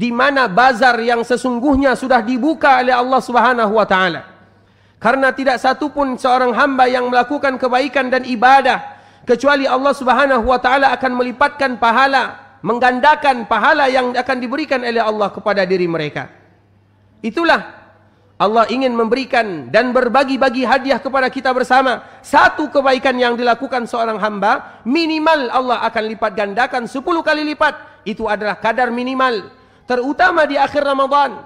di mana bazar yang sesungguhnya sudah dibuka oleh Allah Subhanahu wa taala. Karena tidak satu pun seorang hamba yang melakukan kebaikan dan ibadah kecuali Allah Subhanahu wa taala akan melipatkan pahala, menggandakan pahala yang akan diberikan oleh Allah kepada diri mereka. Itulah Allah ingin memberikan dan berbagi-bagi hadiah kepada kita bersama. Satu kebaikan yang dilakukan seorang hamba, minimal Allah akan lipat gandakan 10 kali lipat. Itu adalah kadar minimal. Terutama di akhir Ramadan.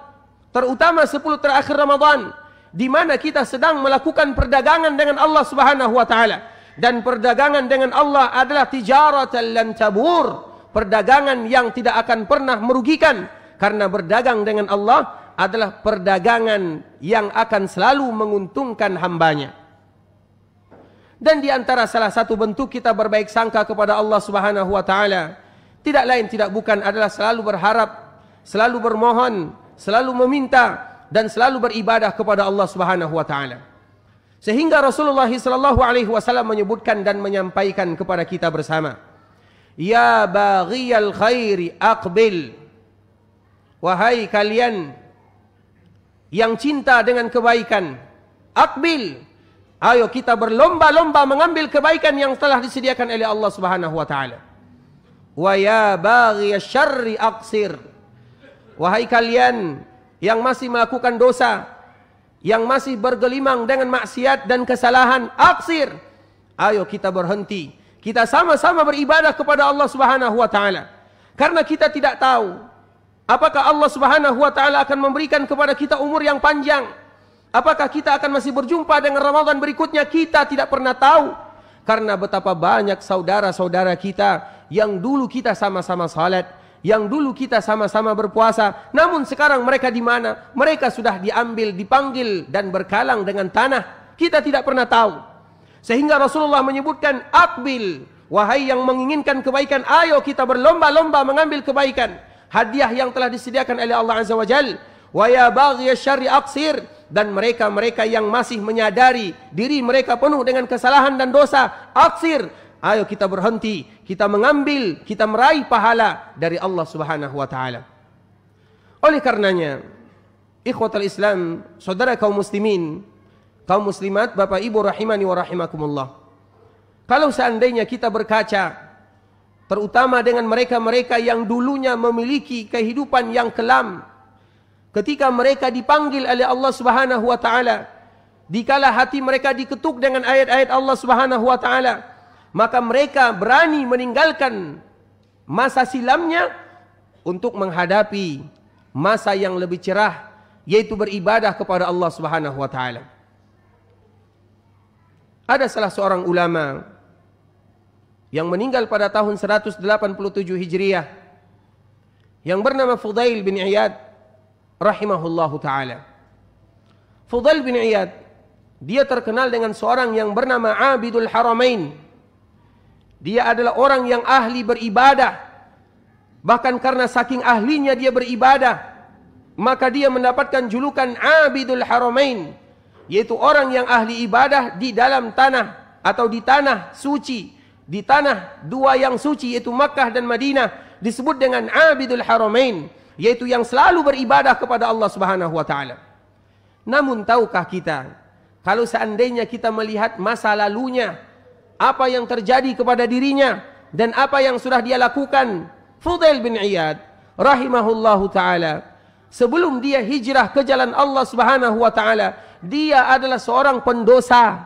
Terutama 10 terakhir Ramadan. Di mana kita sedang melakukan perdagangan dengan Allah Subhanahu wa taala. Dan perdagangan dengan Allah adalah tijaratan lan tabur. Perdagangan yang tidak akan pernah merugikan. Karena berdagang dengan Allah adalah perdagangan yang akan selalu menguntungkan hambanya. Dan di antara salah satu bentuk kita berbaik sangka kepada Allah Subhanahu wa taala, tidak lain tidak bukan adalah selalu berharap, selalu bermohon, selalu meminta dan selalu beribadah kepada Allah Subhanahu wa taala. Sehingga Rasulullah sallallahu alaihi wasallam menyebutkan dan menyampaikan kepada kita bersama, "Ya baghiyal khairi aqbil." Wahai kalian yang cinta dengan kebaikan, aqbil, ayo kita berlomba-lomba mengambil kebaikan yang telah disediakan oleh Allah Subhanahu wa taala. Wa ya baghiyasyarri syarri aqsir. Wahai kalian yang masih melakukan dosa, yang masih bergelimang dengan maksiat dan kesalahan, aqsir, ayo kita berhenti. Kita sama-sama beribadah kepada Allah Subhanahu wa taala. Karena kita tidak tahu apakah Allah Subhanahu wa taala akan memberikan kepada kita umur yang panjang? Apakah kita akan masih berjumpa dengan Ramadan berikutnya? Kita tidak pernah tahu. Karena betapa banyak saudara-saudara kita yang dulu kita sama-sama salat, yang dulu kita sama-sama berpuasa, namun sekarang mereka di mana? Mereka sudah diambil, dipanggil dan berkalang dengan tanah. Kita tidak pernah tahu. Sehingga Rasulullah menyebutkan, aqbil, wahai yang menginginkan kebaikan, ayo kita berlomba-lomba mengambil kebaikan. Hadiah yang telah disediakan oleh Allah Azza wa Jal. Wa ya baghiyasyarri aqsir. Dan mereka-mereka yang masih menyadari diri mereka penuh dengan kesalahan dan dosa, aqsir, ayo kita berhenti, kita mengambil, kita meraih pahala dari Allah Subhanahu wa taala. Oleh karenanya, ikhwatal Islam, saudara kaum muslimin, kaum muslimat, Bapak Ibu rahimani wa rahimakumullah. Kalau seandainya kita berkaca terutama dengan mereka-mereka yang dulunya memiliki kehidupan yang kelam, ketika mereka dipanggil oleh Allah Subhanahu wa taala, dikala hati mereka diketuk dengan ayat-ayat Allah Subhanahu wa taala, maka mereka berani meninggalkan masa silamnya untuk menghadapi masa yang lebih cerah, yaitu beribadah kepada Allah Subhanahu wa taala. Ada salah seorang ulama yang meninggal pada tahun 187 Hijriah yang bernama Fudail bin Iyad rahimahullahu taala. Fudail bin Iyad, dia terkenal dengan seorang yang bernama Abidul Haramain. Dia adalah orang yang ahli beribadah. Bahkan karena saking ahlinya dia beribadah, maka dia mendapatkan julukan Abidul Haramain, yaitu orang yang ahli ibadah di dalam tanah atau di tanah suci, di tanah dua yang suci yaitu Makkah dan Madinah, disebut dengan Abidul Haramain, yaitu yang selalu beribadah kepada Allah Subhanahu wa taala. Namun tahukah kita, kalau seandainya kita melihat masa lalunya, apa yang terjadi kepada dirinya dan apa yang sudah dia lakukan, Fudail bin Iyad rahimahullahu taala, sebelum dia hijrah ke jalan Allah Subhanahu wa taala, dia adalah seorang pendosa,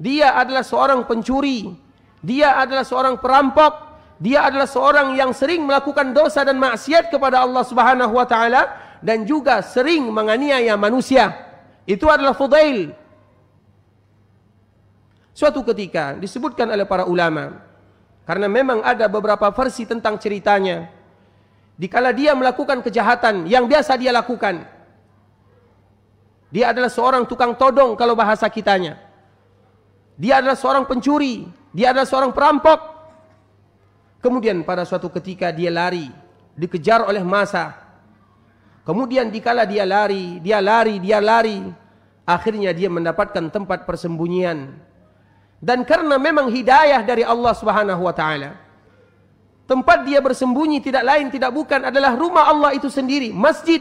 dia adalah seorang pencuri, dia adalah seorang perampok, dia adalah seorang yang sering melakukan dosa dan maksiat kepada Allah Subhanahu wa taala dan juga sering menganiaya manusia. Itu adalah Fudail. Suatu ketika disebutkan oleh para ulama, karena memang ada beberapa versi tentang ceritanya, dikala dia melakukan kejahatan yang biasa dia lakukan, dia adalah seorang tukang todong kalau bahasa kitanya, dia adalah seorang pencuri, dia adalah seorang perampok. Kemudian pada suatu ketika dia lari, dikejar oleh massa. Kemudian dikala dia lari, akhirnya dia mendapatkan tempat persembunyian. Dan karena memang hidayah dari Allah Subhanahu wa taala, Tempat dia bersembunyi tidak lain tidak bukan adalah rumah Allah itu sendiri, masjid.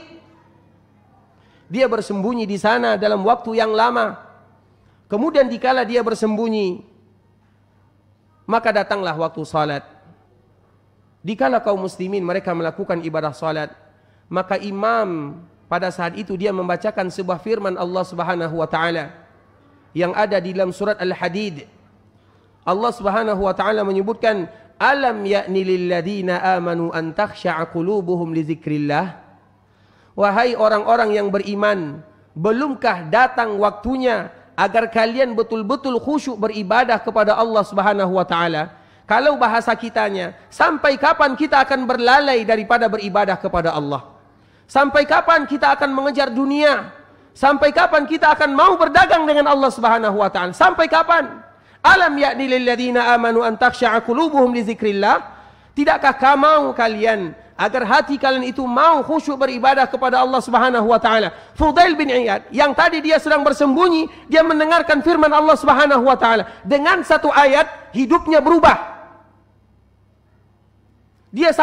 Dia bersembunyi di sana dalam waktu yang lama. Kemudian dikala dia bersembunyi, maka datanglah waktu salat. Dikala kaum muslimin mereka melakukan ibadah salat, maka imam pada saat itu dia membacakan sebuah firman Allah Subhanahu wa taala yang ada di dalam surat Al-Hadid. Allah Subhanahu wa taala menyebutkan, "Alam ya'ni lil ladzina amanu an takhsha'a qulubuhum li dzikrillah." Wahai orang-orang yang beriman, belumkah datang waktunya agar kalian betul-betul khusyuk beribadah kepada Allah Subhanahu wa taala? Kalau bahasa kitanya, sampai kapan kita akan berlalai daripada beribadah kepada Allah? Sampai kapan kita akan mengejar dunia? Sampai kapan kita akan mau berdagang dengan Allah Subhanahu wa taala? Sampai kapan? Alam ya'ni lil ladzina amanu an takhsha'a qulubuhum li dzikrillah? Tidakkah mau kalian agar hati kalian itu mau khusyuk beribadah kepada Allah Subhanahu wa taala? Fudail bin Iyad yang tadi dia sedang bersembunyi, dia mendengarkan firman Allah Subhanahu wa taala. Dengan satu ayat hidupnya berubah. Dia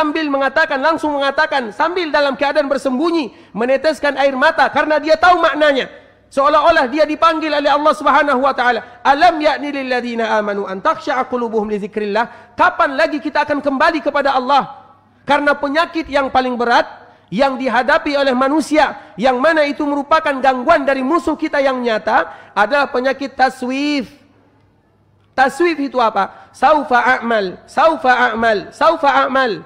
langsung mengatakan sambil dalam keadaan bersembunyi, meneteskan air mata karena dia tahu maknanya. Seolah-olah dia dipanggil oleh Allah Subhanahu wa taala. Alam ya'ni lil ladzina amanu an takhsha'a qulubuhum li dzikrillah? Kapan lagi kita akan kembali kepada Allah? Karena penyakit yang paling berat yang dihadapi oleh manusia, yang mana itu merupakan gangguan dari musuh kita yang nyata, adalah penyakit taswif. Taswif itu apa? Saufa a'mal, saufa a'mal, saufa a'mal.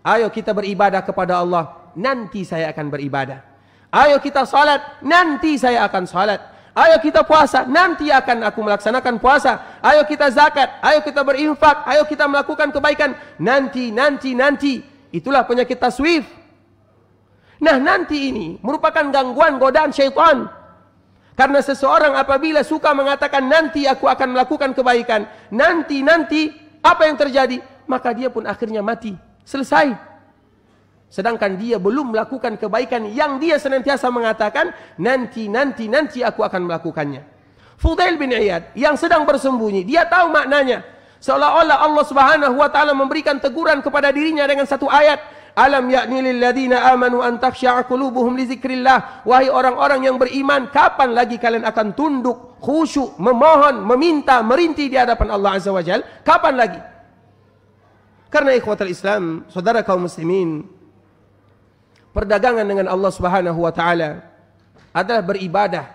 Ayo kita beribadah kepada Allah, nanti saya akan beribadah. Ayo kita salat, nanti saya akan salat. Ayo kita puasa, nanti akan aku melaksanakan puasa. Ayo kita zakat, ayo kita berinfak, ayo kita melakukan kebaikan, nanti. Itulah penyakit taswif. Nah, nanti ini merupakan gangguan godaan syaitan. Karena seseorang apabila suka mengatakan nanti aku akan melakukan kebaikan, nanti, apa yang terjadi? Maka dia pun akhirnya mati. Selesai. Sedangkan dia belum melakukan kebaikan yang dia senantiasa mengatakan, nanti aku akan melakukannya. Fudail bin Iyad yang sedang bersembunyi, dia tahu maknanya. Seolah-olah Allah Subhanahu wa taala memberikan teguran kepada dirinya dengan satu ayat. Alam ya'ni lil ladzina amanu an takhsha'a qulubuhum li dzikrillah? Wahai orang-orang yang beriman, kapan lagi kalian akan tunduk, khusyuk, memohon, meminta, merintih di hadapan Allah Azza wa Jalla? Kapan lagi? Karena ikhwatul Islam, saudara kaum muslimin, perdagangan dengan Allah Subhanahu wa taala adalah beribadah.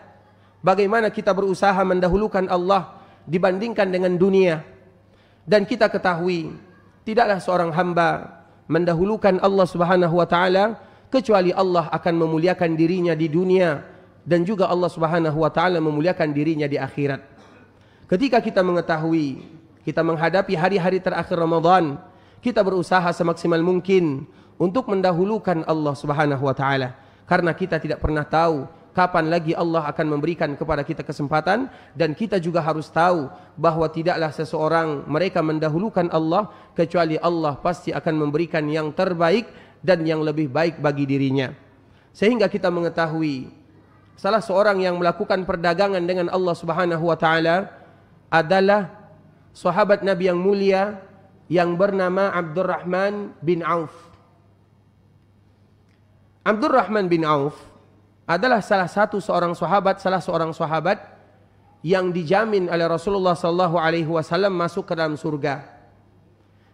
Bagaimana kita berusaha mendahulukan Allah dibandingkan dengan dunia. Dan kita ketahui, tidaklah seorang hamba mendahulukan Allah Subhanahu wa taala kecuali Allah akan memuliakan dirinya di dunia dan juga Allah Subhanahu wa taala memuliakan dirinya di akhirat. Ketika kita mengetahui kita menghadapi hari-hari terakhir Ramadan, kita berusaha semaksimal mungkin untuk mendahulukan Allah Subhanahu wa taala karena kita tidak pernah tahu kapan lagi Allah akan memberikan kepada kita kesempatan, dan kita juga harus tahu bahwa tidaklah seseorang mereka mendahulukan Allah kecuali Allah pasti akan memberikan yang terbaik dan yang lebih baik bagi dirinya. Sehingga kita mengetahui salah seorang yang melakukan perdagangan dengan Allah Subhanahu wa taala adalah sahabat Nabi yang mulia yang bernama Abdurrahman bin Auf. Abdurrahman bin Auf adalah salah seorang sahabat yang dijamin oleh Rasulullah sallallahu alaihi wasallam masuk ke dalam surga.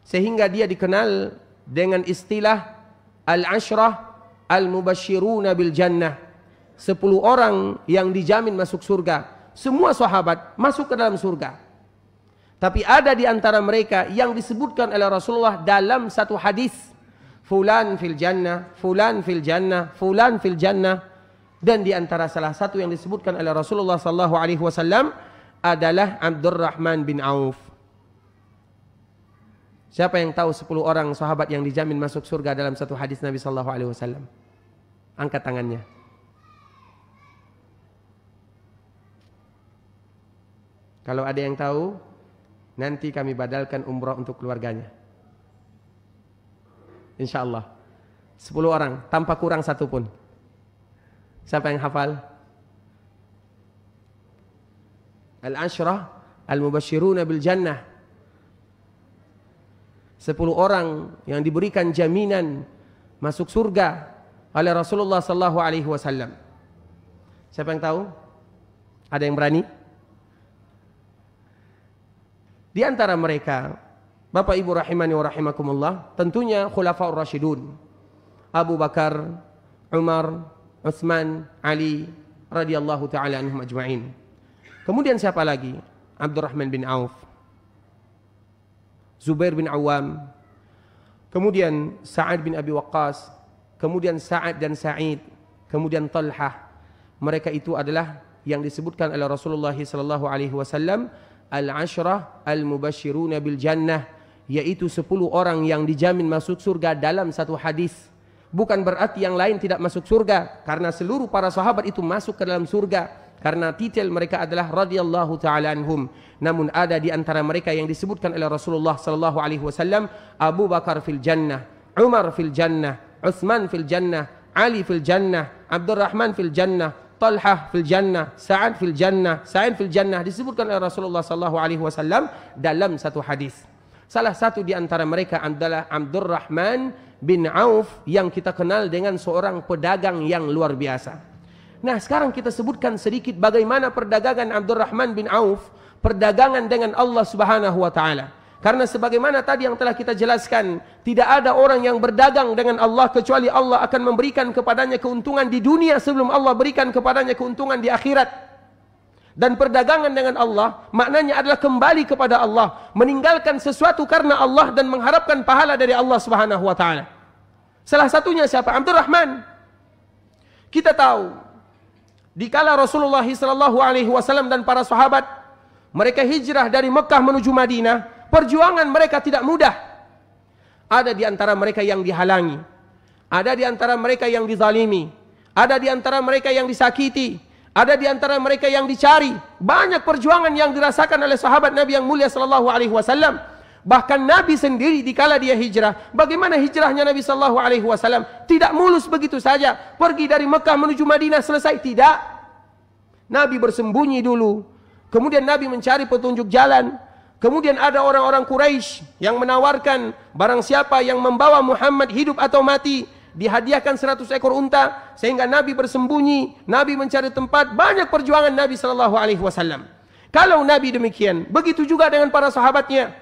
Sehingga dia dikenal dengan istilah al-ashrah al-mubashshiruna bil jannah. 10 orang yang dijamin masuk surga. Semua sahabat masuk ke dalam surga. Tapi ada di antara mereka yang disebutkan oleh Rasulullah dalam satu hadis, fulan fil jannah, fulan fil jannah, fulan fil jannah. Dan di antara salah satu yang disebutkan oleh Rasulullah sallallahu alaihi wasallam adalah Abdurrahman bin Auf. Siapa yang tahu 10 orang sahabat yang dijamin masuk surga dalam satu hadis Nabi sallallahu alaihi wasallam? Angkat tangannya. Kalau ada yang tahu, nanti kami badalkan umrah untuk keluarganya. InsyaAllah 10 orang tanpa kurang satu pun. Siapa yang hafal? Al-ashrah al-mubashshiruna bil jannah. 10 orang yang diberikan jaminan masuk surga oleh Rasulullah sallallahu alaihi wasallam. Siapa yang tahu? Ada yang berani? Di antara mereka, Bapak Ibu rahimani wa rahimakumullah, tentunya Khulafaur Rasyidun. Abu Bakar, Umar, Utsman, Ali radhiyallahu taala anhum ajma'in. Kemudian siapa lagi? Abdurrahman bin Auf, Zubair bin Awam, kemudian Sa'ad bin Abi Waqqas, kemudian Sa'ad dan Sa'id, kemudian Talhah. Mereka itu adalah yang disebutkan oleh Rasulullah sallallahu alaihi wasallam al-ashrah al-mubasyiruna bil jannah, yaitu 10 orang yang dijamin masuk surga dalam satu hadis. Bukan berarti yang lain tidak masuk surga, karena seluruh para sahabat itu masuk ke dalam surga, karena titel mereka adalah radhiyallahu taala anhum. Namun ada di antara mereka yang disebutkan oleh Rasulullah sallallahu alaihi wasallam, Abu Bakar fil jannah, Umar fil jannah, Utsman fil jannah, Ali fil jannah, Abdurrahman fil jannah, Talhah fil jannah, Sa'ad fil jannah, Sa'id fil jannah, disebutkan oleh Rasulullah sallallahu alaihi wasallam dalam satu hadis. Salah satu di antara mereka adalah Abdurrahman bin Auf, yang kita kenal dengan seorang pedagang yang luar biasa. Nah, sekarang kita sebutkan sedikit bagaimana perdagangan Abdurrahman bin Auf, perdagangan dengan Allah Subhanahu wa taala. Karena sebagaimana tadi yang telah kita jelaskan, tidak ada orang yang berdagang dengan Allah kecuali Allah akan memberikan kepadanya keuntungan di dunia sebelum Allah berikan kepadanya keuntungan di akhirat. Dan perdagangan dengan Allah maknanya adalah kembali kepada Allah, meninggalkan sesuatu karena Allah dan mengharapkan pahala dari Allah Subhanahu wa taala. Salah satunya siapa? Abdurrahman. Kita tahu dikala Rasulullah sallallahu alaihi wasallam dan para sahabat mereka hijrah dari Mekah menuju Madinah, perjuangan mereka tidak mudah. Ada di antara mereka yang dihalangi, ada di antara mereka yang dizalimi, ada di antara mereka yang disakiti, ada di antara mereka yang dicari. Banyak perjuangan yang dirasakan oleh sahabat Nabi yang mulia sallallahu alaihi wasallam. Bahkan Nabi sendiri dikala dia hijrah, bagaimana hijrahnya Nabi sallallahu alaihi wasallam? Tidak mulus begitu saja, pergi dari Mekah menuju Madinah selesai, tidak. Nabi bersembunyi dulu, kemudian Nabi mencari petunjuk jalan. Kemudian ada orang-orang Quraisy yang menawarkan, barang siapa yang membawa Muhammad hidup atau mati, dihadiahkan 100 ekor unta. Sehingga Nabi bersembunyi, Nabi mencari tempat. Banyak perjuangan Nabi sallallahu alaihi wasallam. Kalau Nabi demikian, begitu juga dengan para sahabatnya.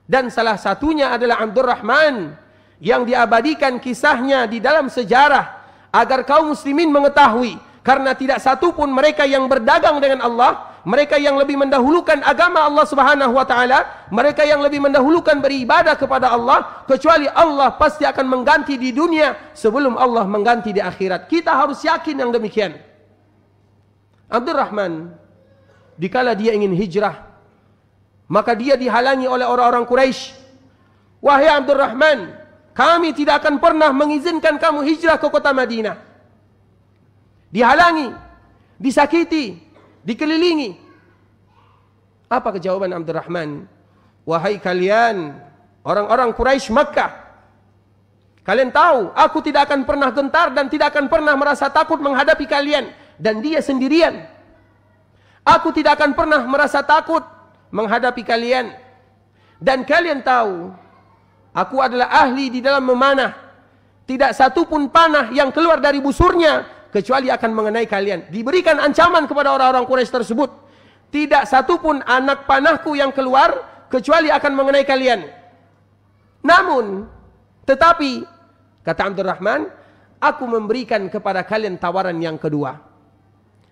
Dan salah satunya adalah Abdurrahman, yang diabadikan kisahnya di dalam sejarah agar kaum muslimin mengetahui, karena tidak satu pun mereka yang berdagang dengan Allah, mereka yang lebih mendahulukan agama Allah Subhanahu wa taala, mereka yang lebih mendahulukan beribadah kepada Allah, kecuali Allah pasti akan mengganti di dunia sebelum Allah mengganti di akhirat. Kita harus yakin yang demikian. Abdurrahman dikala dia ingin hijrah, maka dia dihalangi oleh orang-orang Quraisy. Wahai Abdurrahman, kami tidak akan pernah mengizinkan kamu hijrah ke kota Madinah. Dihalangi, disakiti, dikelilingi. Apa kejawaban Abdurrahman? Wahai kalian orang-orang Quraisy Makkah, kalian tahu aku tidak akan pernah gentar dan tidak akan pernah merasa takut menghadapi kalian. Dan dia sendirian. Aku tidak akan pernah merasa takut menghadapi kalian. Dan kalian tahu aku adalah ahli di dalam memanah. Tidak satu pun panah yang keluar dari busurnya kecuali akan mengenai kalian. Diberikan ancaman kepada orang-orang Quraisy tersebut. Tidak satu pun anak panahku yang keluar kecuali akan mengenai kalian. Namun, tetapi kata Abdurrahman, aku memberikan kepada kalian tawaran yang kedua.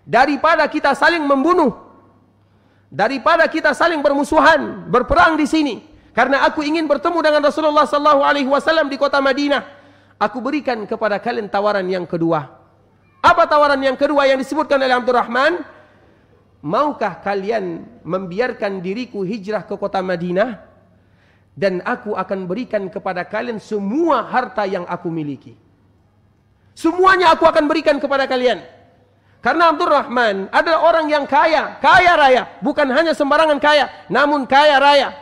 Daripada kita saling membunuh, daripada kita saling bermusuhan, berperang di sini, karena aku ingin bertemu dengan Rasulullah SAW di kota Madinah, aku berikan kepada kalian tawaran yang kedua. Apa tawaran yang kedua yang disebutkan oleh Abdurrahman? Maukah kalian membiarkan diriku hijrah ke kota Madinah, dan aku akan berikan kepada kalian semua harta yang aku miliki. Semuanya aku akan berikan kepada kalian. Karena Abdurrahman adalah orang yang kaya, kaya raya. Bukan hanya sembarangan kaya, namun kaya raya.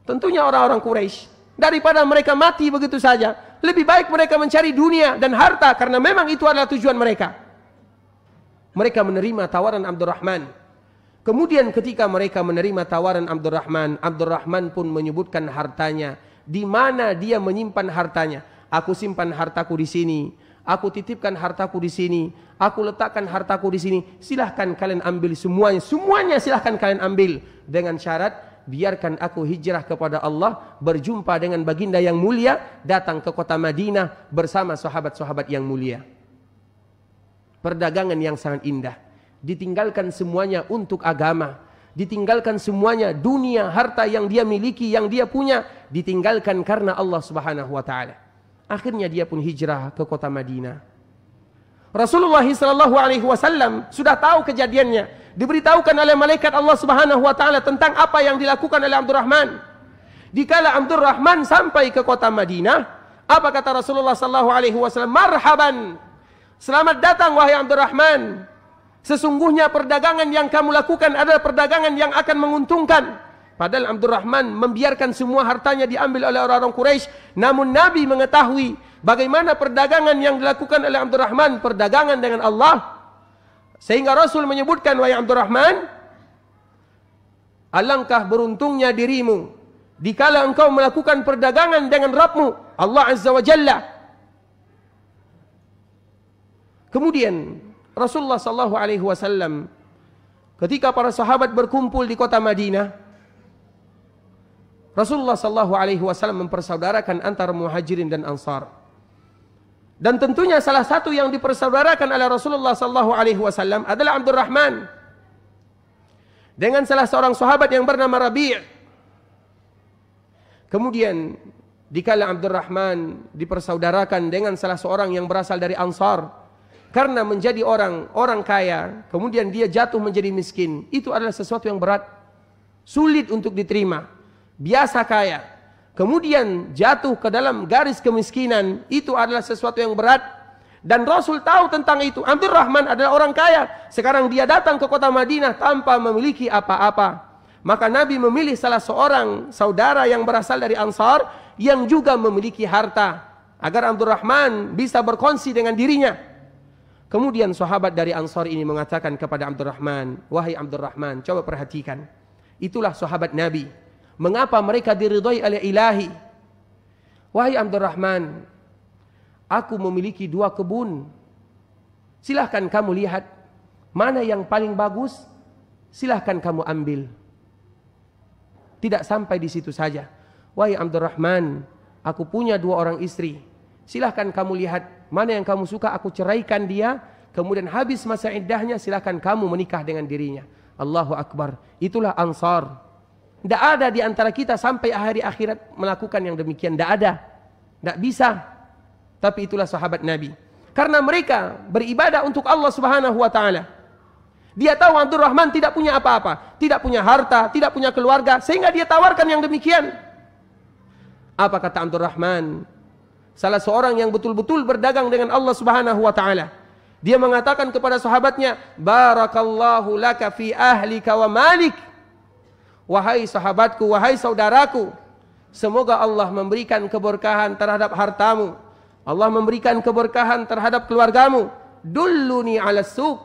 Tentunya orang-orang Quraisy, daripada mereka mati begitu saja, lebih baik mereka mencari dunia dan harta, karena memang itu adalah tujuan mereka. Mereka menerima tawaran Abdurrahman. Kemudian ketika mereka menerima tawaran Abdurrahman, Abdurrahman pun menyebutkan hartanya. Di mana dia menyimpan hartanya? Aku simpan hartaku di sini. Aku titipkan hartaku di sini. Aku letakkan hartaku di sini. Silahkan kalian ambil semuanya. Semuanya silahkan kalian ambil. Dengan syarat, biarkan aku hijrah kepada Allah, berjumpa dengan baginda yang mulia, datang ke kota Madinah bersama sahabat-sahabat yang mulia. Perdagangan yang sangat indah. Ditinggalkan semuanya untuk agama. Ditinggalkan semuanya dunia, harta yang dia miliki, yang dia punya. Ditinggalkan karena Allah subhanahu wa ta'ala. Akhirnya dia pun hijrah ke kota Madinah. Rasulullah SAW sudah tahu kejadiannya. Diberitahukan oleh malaikat Allah subhanahu wa ta'ala tentang apa yang dilakukan oleh Abdurrahman. Dikala Abdurrahman sampai ke kota Madinah, apa kata Rasulullah SAW? Marhaban, selamat datang wahai Abdurrahman. Sesungguhnya perdagangan yang kamu lakukan adalah perdagangan yang akan menguntungkan. Padahal Abdurrahman membiarkan semua hartanya diambil oleh orang-orang Quraisy. Namun Nabi mengetahui bagaimana perdagangan yang dilakukan oleh Abdurrahman, perdagangan dengan Allah. Sehingga Rasul menyebutkan, wahai Abdurrahman, alangkah beruntungnya dirimu dikala engkau melakukan perdagangan dengan Rabbmu, Allah Azza wa Jalla. Kemudian Rasulullah SAW ketika para sahabat berkumpul di kota Madinah, Rasulullah SAW mempersaudarakan antara Muhajirin dan Ansar. Dan tentunya salah satu yang dipersaudarakan oleh Rasulullah SAW adalah Abdurrahman dengan salah seorang sahabat yang bernama Rabi'. Kemudian dikala Abdurrahman dipersaudarakan dengan salah seorang yang berasal dari Ansar, karena menjadi orang kaya, kemudian dia jatuh menjadi miskin, itu adalah sesuatu yang berat, sulit untuk diterima. Biasa kaya, kemudian jatuh ke dalam garis kemiskinan, itu adalah sesuatu yang berat. Dan Rasul tahu tentang itu. Abdurrahman adalah orang kaya, sekarang dia datang ke kota Madinah tanpa memiliki apa-apa. Maka Nabi memilih salah seorang saudara yang berasal dari Ansar, yang juga memiliki harta, agar Abdurrahman bisa berkongsi dengan dirinya. Kemudian sahabat dari Ansar ini mengatakan kepada Abdurrahman, wahai Abdurrahman, coba perhatikan. Itulah sahabat Nabi. Mengapa mereka diridhai oleh ilahi? Wahai Abdurrahman, aku memiliki 2 kebun. Silahkan kamu lihat mana yang paling bagus, silahkan kamu ambil. Tidak sampai di situ saja. Wahai Abdurrahman, aku punya 2 orang istri. Silahkan kamu lihat mana yang kamu suka, aku ceraikan dia. Kemudian habis masa iddahnya, silahkan kamu menikah dengan dirinya. Allahu Akbar. Itulah Ansar. Tidak ada di antara kita sampai hari akhirat melakukan yang demikian. Tidak ada. Tidak bisa. Tapi itulah sahabat Nabi. Karena mereka beribadah untuk Allah subhanahu wa ta'ala. Dia tahu Abdurrahman tidak punya apa-apa. Tidak punya harta, tidak punya keluarga. Sehingga dia tawarkan yang demikian. Apa kata Abdurrahman? Salah seorang yang betul-betul berdagang dengan Allah subhanahu wa ta'ala. Dia mengatakan kepada sahabatnya, Barakallahu laka fi ahlika wa malik. Wahai sahabatku, wahai saudaraku, semoga Allah memberikan keberkahan terhadap hartamu. Allah memberikan keberkahan terhadap keluargamu. Dulluni ala suq.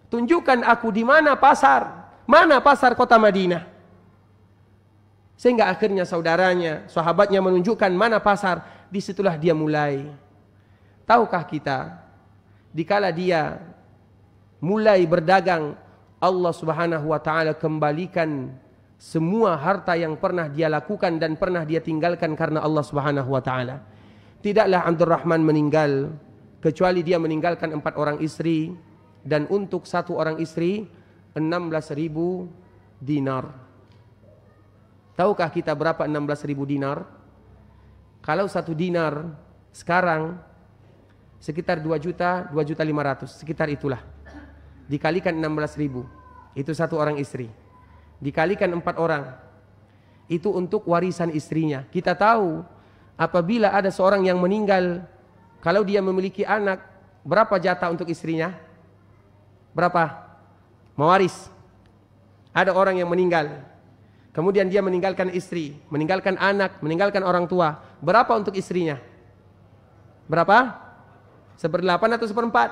Tunjukkan aku di mana pasar. Mana pasar kota Madinah. Sehingga akhirnya saudaranya, sahabatnya menunjukkan mana pasar. Disitulah dia mulai. Tahukah kita, dikala dia mulai berdagang, Allah subhanahu wa ta'ala kembalikan semua harta yang pernah dia lakukan dan pernah dia tinggalkan karena Allah subhanahu wa ta'ala. Tidaklah Abdurrahman meninggal, kecuali dia meninggalkan 4 orang istri, dan untuk 1 orang istri 16.000 dinar. Tahukah kita berapa 16.000 dinar? Kalau 1 dinar sekarang sekitar 2.500.000, sekitar itulah. Dikalikan 16.000, itu 1 orang istri. Dikalikan 4 orang, itu untuk warisan istrinya. Kita tahu apabila ada seorang yang meninggal, kalau dia memiliki anak, berapa jatah untuk istrinya? Berapa? Mewaris. Ada orang yang meninggal, kemudian dia meninggalkan istri, meninggalkan anak, meninggalkan orang tua. Berapa untuk istrinya? Berapa? 1/8 atau 1/4?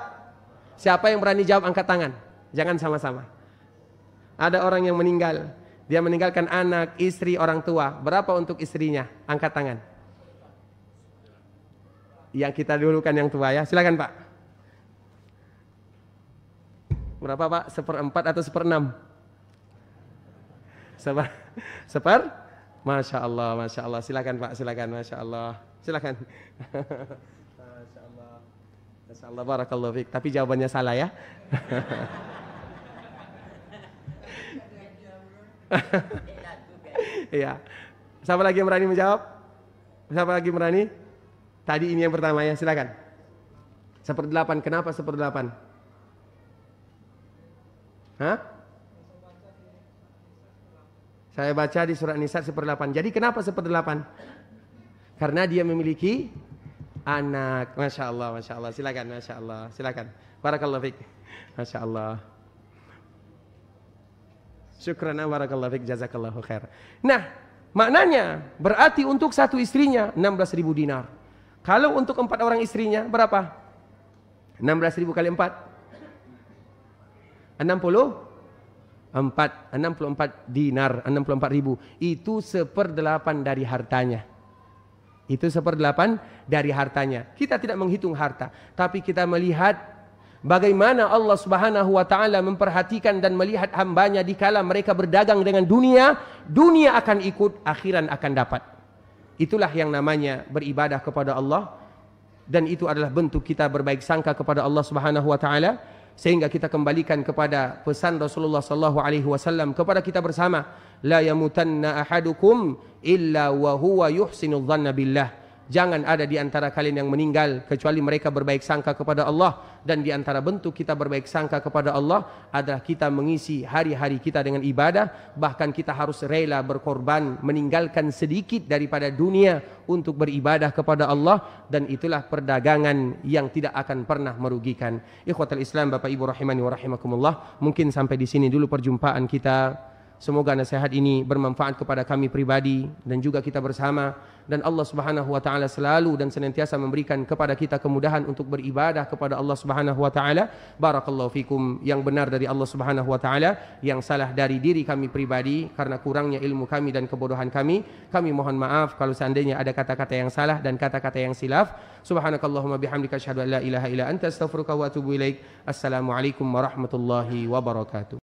Siapa yang berani jawab angkat tangan? Jangan sama-sama. Ada orang yang meninggal. Dia meninggalkan anak, istri, orang tua. Berapa untuk istrinya? Angkat tangan. Yang kita dulukan yang tua ya. Silakan Pak. Berapa Pak? 1/4 atau 1/6? Seper? Masya Allah, Masya Allah. Silakan Pak, silakan. Masya Allah. Silakan. Masya Allah. Masya Allah, barakallahu fiik. Tapi jawabannya salah ya. Iya. Siapa lagi yang berani menjawab? Siapa lagi berani? Tadi ini yang pertama ya, silakan. 1/8. Kenapa 1/8? Hah? Saya baca di surat Nisa 1/8. Jadi kenapa 1/8? Karena dia memiliki anak. Masya Allah, Masya Allah. Silakan, Masya Allah. Silakan. Barakallahu fiik. Masya Allah. Syukran, barakallahu fiik, jazakallahu khair. Nah, maknanya berarti untuk satu istrinya 16.000 dinar. Kalau untuk 4 orang istrinya berapa? 16.000 kali 4? 64 dinar, 64.000. Itu 1/8 dari hartanya. Itu 1/8 dari hartanya. Kita tidak menghitung harta, tapi kita melihat bagaimana Allah Subhanahu wa taala memperhatikan dan melihat hambanya dikala mereka berdagang dengan dunia, dunia akan ikut, akhiran akan dapat. Itulah yang namanya beribadah kepada Allah, dan itu adalah bentuk kita berbaik sangka kepada Allah Subhanahu wa taala, sehingga kita kembalikan kepada pesan Rasulullah sallallahu alaihi wasallam kepada kita bersama, la yamutanna ahadukum illa wa huwa yuhsinul dhanna billah. Jangan ada di antara kalian yang meninggal kecuali mereka berbaik sangka kepada Allah. Dan di antara bentuk kita berbaik sangka kepada Allah adalah kita mengisi hari-hari kita dengan ibadah. Bahkan kita harus rela berkorban, meninggalkan sedikit daripada dunia untuk beribadah kepada Allah. Dan itulah perdagangan yang tidak akan pernah merugikan. Ikhwatal Islam, Bapak Ibu rahimani wa rahimakumullah. Mungkin sampai di sini dulu perjumpaan kita. Semoga nasihat ini bermanfaat kepada kami pribadi dan juga kita bersama, dan Allah Subhanahu wa taala selalu dan senantiasa memberikan kepada kita kemudahan untuk beribadah kepada Allah Subhanahu wa taala. Barakallahu fikum. Yang benar dari Allah Subhanahu wa taala, yang salah dari diri kami pribadi karena kurangnya ilmu kami dan kebodohan kami. Kami mohon maaf kalau seandainya ada kata-kata yang salah dan kata-kata yang silaf. Subhanakallahumma bihamdika asyhadu an la ilaha illa anta astaghfiruka wa atubu ilaik. Assalamualaikum warahmatullahi wabarakatuh.